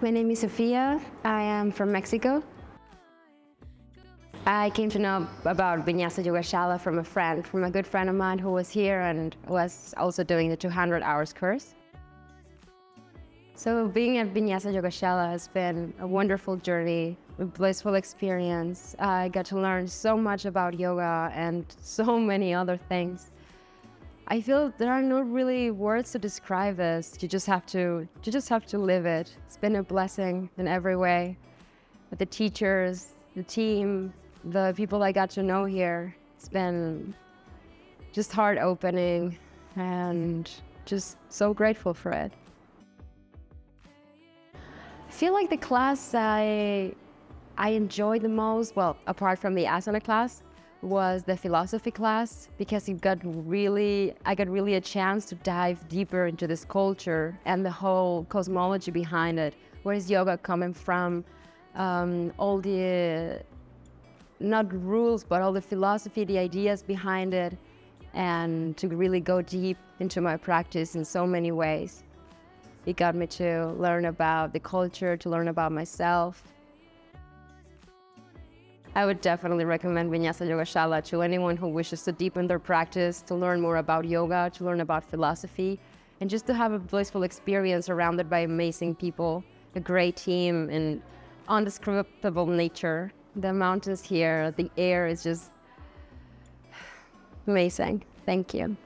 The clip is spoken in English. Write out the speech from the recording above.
My name is Sofia. I am from Mexico. I came to know about Vinyasa Yogashala from a good friend of mine who was here and was also doing the 200 hours course. So being at Vinyasa Yogashala has been a wonderful journey, a blissful experience. I got to learn so much about yoga and so many other things. I feel there are no really words to describe this. You just have to live it. It's been a blessing in every way. With the teachers, the team, the people I got to know here. It's been just heart-opening and just so grateful for it. I feel like the class I enjoyed the most, well, apart from the asana class, was the philosophy class, because I got really a chance to dive deeper into this culture and the whole cosmology behind it. Where is yoga coming from? All the, not rules, but all the philosophy, the ideas behind it, and to really go deep into my practice in so many ways. It got me to learn about the culture, to learn about myself. I would definitely recommend Vinyasa Yogashala to anyone who wishes to deepen their practice, to learn more about yoga, to learn about philosophy, and just to have a blissful experience surrounded by amazing people, a great team, and undescribable nature. The mountains here, the air is just amazing. Thank you.